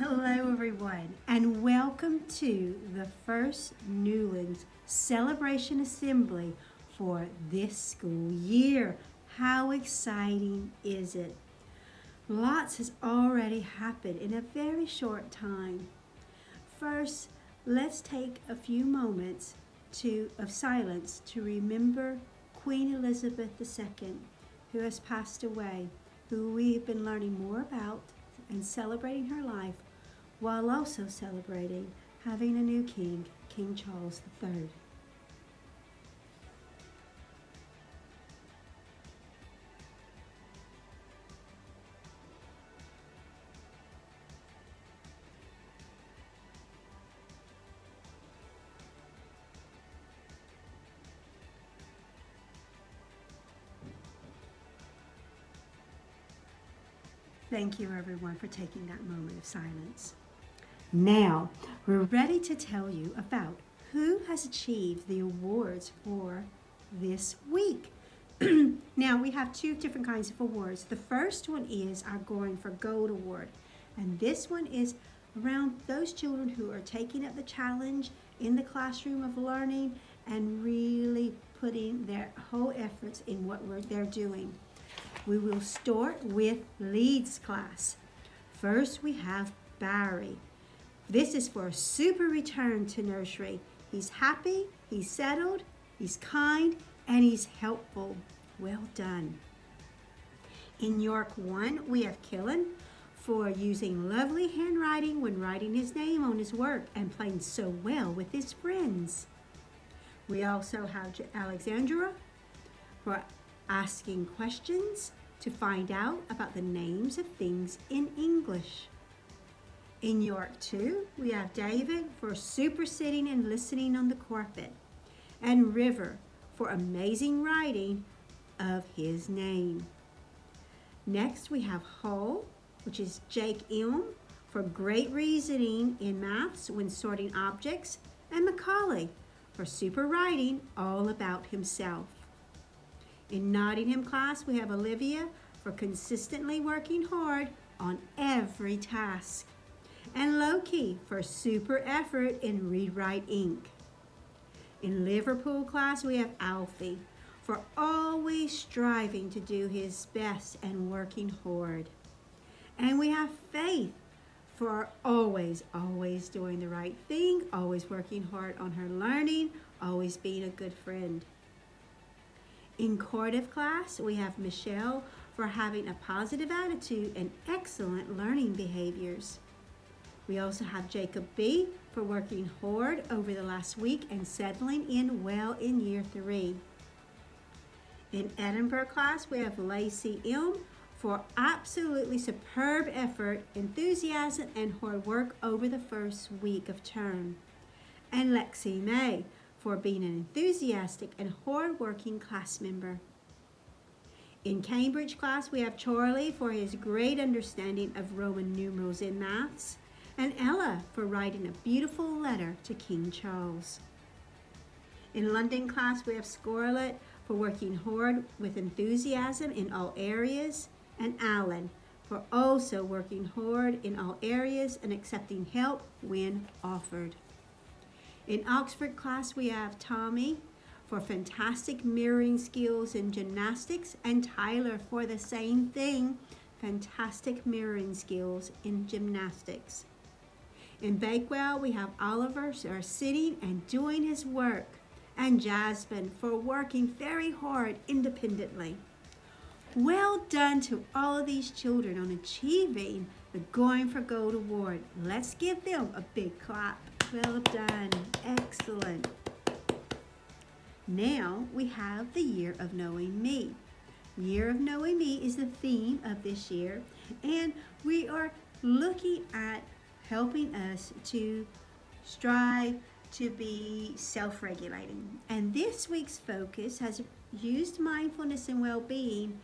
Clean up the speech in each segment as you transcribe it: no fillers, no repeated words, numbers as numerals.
Hello, everyone, and welcome to the first Newlands Celebration Assembly for this school year. How exciting is it? Lots has already happened in a very short time. First, let's take a few moments of silence to remember Queen Elizabeth II, who has passed away, who we've been learning more about and celebrating her life, while also celebrating having a new king, King Charles III. Thank you, everyone, for taking that moment of silence. Now, we're ready to tell you about who has achieved the awards for this week. Now, we have two different kinds of awards. The first one is our Going for Gold Award, and this one is around those children who are taking up the challenge in the classroom of learning and really putting their whole efforts in what they're doing. We will start with Leeds class. First, we have Barry. This is for a super return to nursery. He's happy, he's settled, he's kind, and he's helpful. Well done. In York 1, we have Killen for using lovely handwriting when writing his name on his work and playing so well with his friends. We also have Alexandra for asking questions to find out about the names of things in English. In York 2, we have David for super sitting and listening on the carpet, and River for amazing writing of his name. Next, we have Hull, which is Jake Ilm, for great reasoning in maths when sorting objects, and Macaulay for super writing all about himself. In Nottingham class, we have Olivia for consistently working hard on every task, and Loki for super effort in Read Write Inc. In Liverpool class, we have Alfie for always striving to do his best and working hard. And we have Faith for always doing the right thing, always working hard on her learning, always being a good friend. In Cardiff class, we have Michelle for having a positive attitude and excellent learning behaviors. We also have Jacob B for working hard over the last week and settling in well in year 3. In Edinburgh class, we have Lacey Ilm for absolutely superb effort, enthusiasm, and hard work over the first week of term. And Lexi May for being an enthusiastic and hard-working class member. In Cambridge class, we have Charlie for his great understanding of Roman numerals in maths, and Ella for writing a beautiful letter to King Charles. In London class, we have Scarlett for working hard with enthusiasm in all areas, and Alan for also working hard in all areas and accepting help when offered. In Oxford class, we have Tommy for fantastic mirroring skills in gymnastics, and Tyler for the same thing, fantastic mirroring skills in gymnastics. In Bakewell, we have Oliver for sitting and doing his work, and Jasmine for working very hard independently. Well done to all of these children on achieving the Going for Gold Award. Let's give them a big clap. Well done. Excellent. Now we have the Year of Knowing Me. Year of Knowing Me is the theme of this year, and we are looking at helping us to strive to be self-regulating. And this week's focus has used mindfulness and well-being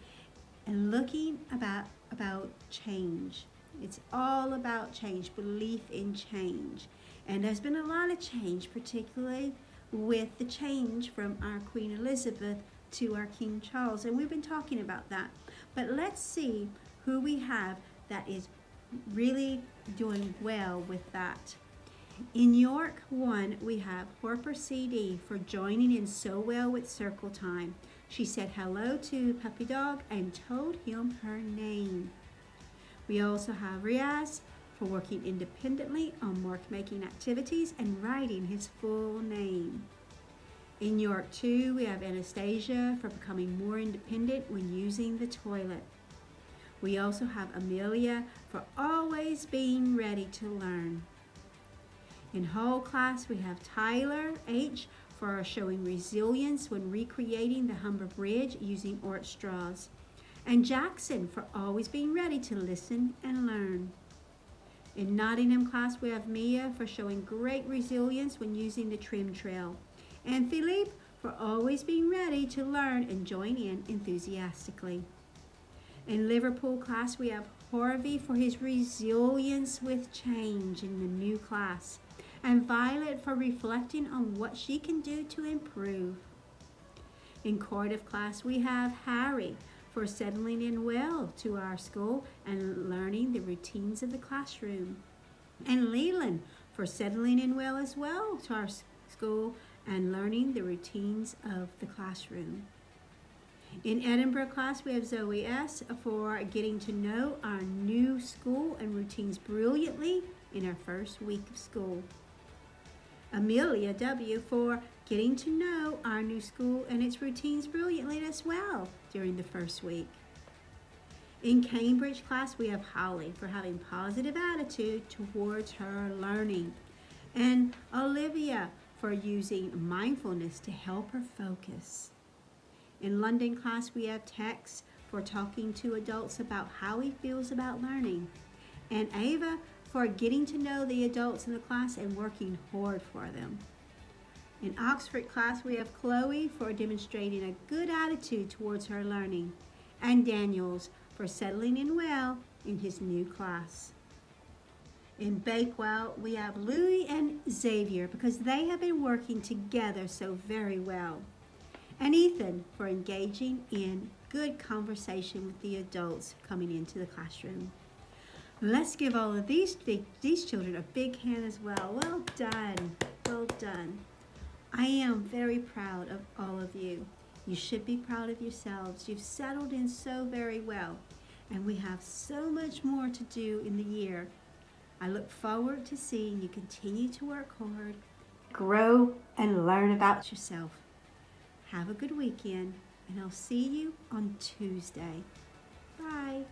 and looking about change. It's all about change, belief in change. And there's been a lot of change, particularly with the change from our Queen Elizabeth to our King Charles. And we've been talking about that. But let's see who we have that is really doing well with that. In York 1, we have Harper CD for joining in so well with circle time. She said hello to Puppy Dog and told him her name. We also have Riaz for working independently on mark-making activities and writing his full name. In York 2, we have Anastasia for becoming more independent when using the toilet. We also have Amelia for always being ready to learn. In whole class, we have Tyler H for showing resilience when recreating the Humber Bridge using orange straws, and Jackson for always being ready to listen and learn. In Nottingham class, we have Mia for showing great resilience when using the trim trail, and Philippe for always being ready to learn and join in enthusiastically. In Liverpool class, we have Harvey for his resilience with change in the new class, and Violet for reflecting on what she can do to improve. In Cardiff class, we have Harry for settling in well to our school and learning the routines of the classroom, and Leland for settling in well as well to our school and learning the routines of the classroom. In Edinburgh class, we have Zoe S for getting to know our new school and routines brilliantly in our first week of school. Amelia W for getting to know our new school and its routines brilliantly as well during the first week. In Cambridge class, we have Holly for having positive attitude towards her learning, and Olivia for using mindfulness to help her focus. In London class, we have Tex for talking to adults about how he feels about learning, and Ava for getting to know the adults in the class and working hard for them. In Oxford class, we have Chloe for demonstrating a good attitude towards her learning, and Daniels for settling in well in his new class. In Bakewell, we have Louie and Xavier because they have been working together so very well, and Ethan for engaging in good conversation with the adults coming into the classroom. Let's give all of these children a big hand as well. Well done, well done. I am very proud of all of you. You should be proud of yourselves. You've settled in so very well, and we have so much more to do in the year. I look forward to seeing you continue to work hard, grow, and learn about yourself. Have a good weekend, and I'll see you on Tuesday. Bye.